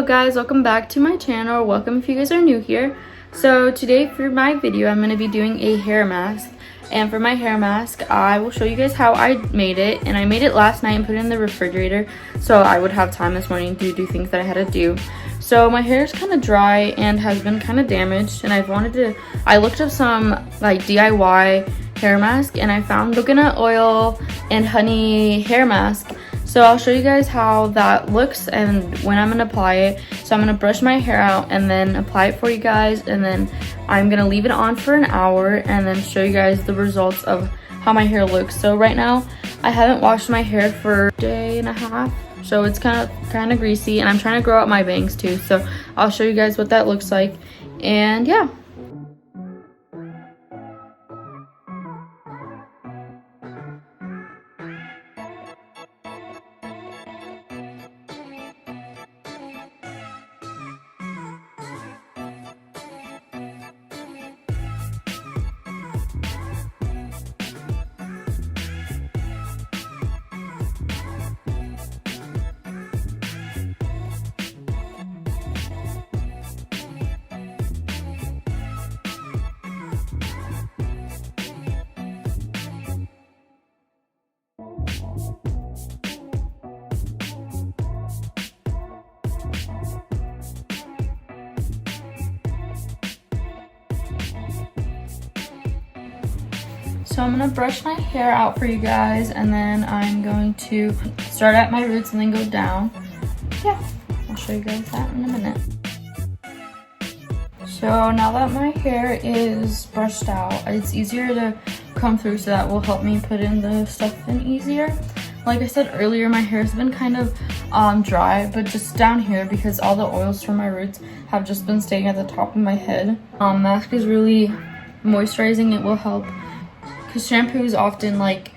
Hello guys, welcome back to my channel. Welcome if you guys are new here. So today for my video I'm going to be doing a hair mask, and for my hair mask I will show you guys how I made it. And I made it last night and put it in the refrigerator so I would have time this morning to do things that I had to do. So my hair is kind of dry and has been kind of damaged, and I looked up some like DIY hair mask and I found coconut oil and honey hair mask. So I'll show you guys how that looks and when I'm gonna apply it. So I'm gonna brush my hair out and then apply it for you guys, and then I'm gonna leave it on for an hour and then show you guys the results of how my hair looks. So right now I haven't washed my hair for a day and a half, so it's kind of greasy, and I'm trying to grow out my bangs too. So I'll show you guys what that looks like, and yeah. So I'm gonna brush my hair out for you guys, and then I'm going to start at my roots and then go down. Yeah, I'll show you guys that in a minute. So now that my hair is brushed out, it's easier to comb through, so that will help me put in the stuff in easier. Like I said earlier, my hair has been kind of dry, but just down here because all the oils from my roots have just been staying at the top of my head. Mask is really moisturizing. It will help, because shampoos often like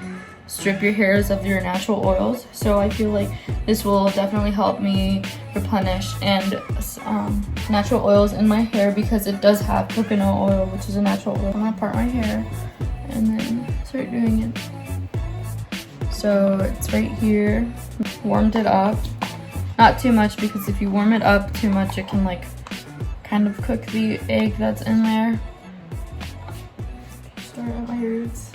strip your hairs of your natural oils, so I feel like this will definitely help me replenish and natural oils in my hair, because it does have coconut oil, which is a natural oil. I'm gonna part my hair and then start doing it. So it's right here. Warmed it up, not too much, because if you warm it up too much it can like kind of cook the egg that's in there. Start at my roots.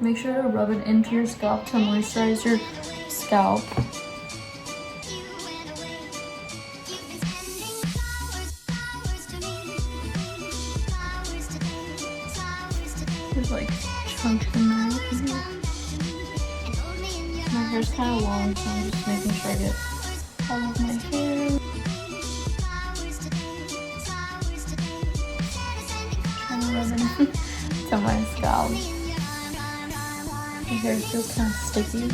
Make sure to rub it into your scalp to moisturize your scalp. There's like chunks in there. My hair's kind of long, so I'm just making sure I get all of my hair. Trying to rub it to my scalp. My hair feels kind of sticky.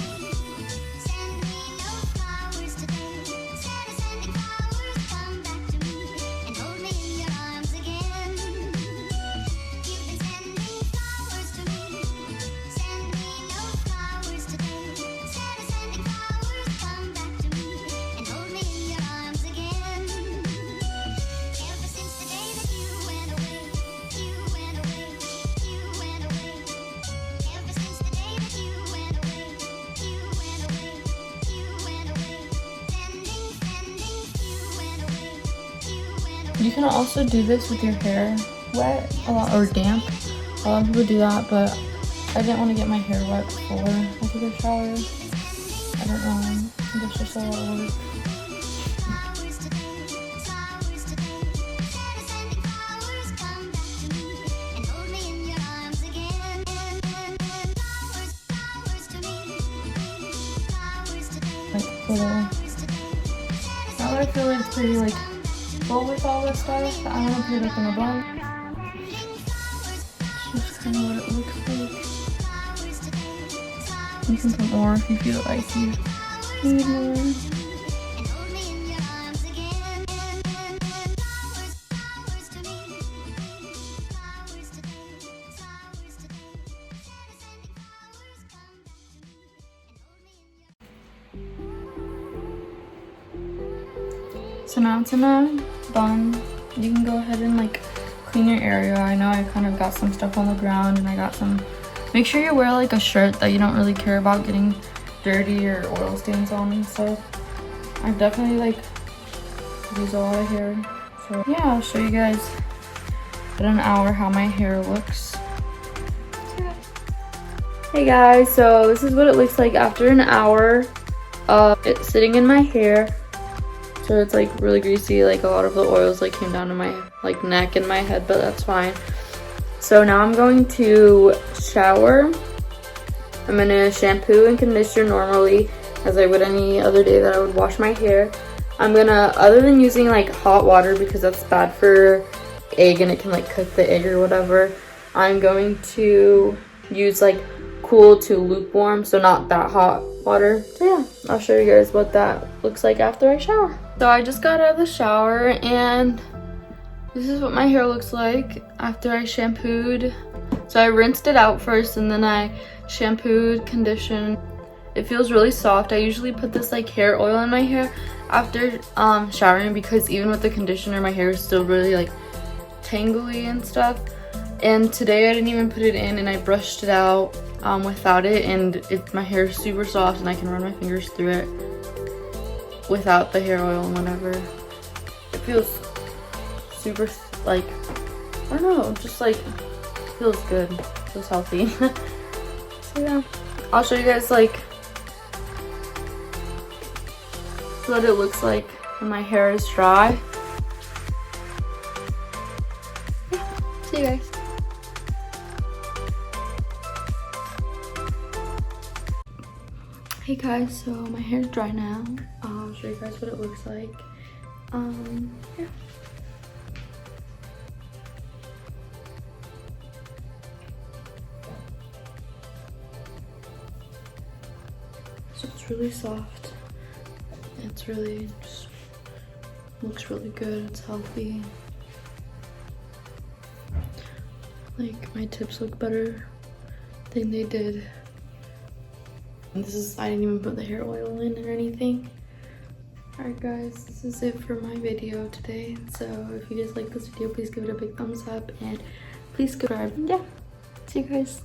You can also do this with your hair wet or damp. A lot of people do that, but I didn't want to get my hair wet before I took a shower. I don't know, I think it's just a lot of work. Like little, now that I feel like it's pretty like full with all this stuff, I want to put it up in a bun. It's just kind of what it looks like. You can put more if you feel like you need more. So now it's in a bun. You can go ahead and like clean your area. I know I kind of got some stuff on the ground, and I got some. Make sure you wear like a shirt that you don't really care about getting dirty or oil stains on and stuff. I definitely like lose a lot of hair. So yeah, I'll show you guys in an hour how my hair looks. Hey guys, so this is what it looks like after an hour of it sitting in my hair. So it's like really greasy, like a lot of the oils like came down to my like neck and my head, but that's fine. So now I'm going to shower. I'm gonna shampoo and conditioner normally as I would any other day that I would wash my hair. I'm gonna, other than using like hot water because that's bad for egg and it can like cook the egg or whatever, I'm going to use like cool to lukewarm, so not that hot water. So yeah, I'll show you guys what that looks like after I shower. So I just got out of the shower and this is what my hair looks like after I shampooed. So I rinsed it out first and then I shampooed, conditioned. It feels really soft. I usually put this like hair oil in my hair after showering because even with the conditioner my hair is still really like tangly and stuff. And today I didn't even put it in and I brushed it out without it, and my hair is super soft and I can run my fingers through it without the hair oil and whatever. It feels super like, I don't know, just like feels good, feels healthy. So yeah, I'll show you guys like what it looks like when my hair is dry. Yeah, see you guys. Hey guys, so my hair's dry now. I'll show you guys what it looks like. Yeah. So it's really soft. It's really just looks really good. It's healthy. Like my tips look better than they did. This is, I didn't even put the hair oil in or anything. Alright guys, this is it for my video today. So if you guys like this video, please give it a big thumbs up and please subscribe. Yeah, see you guys.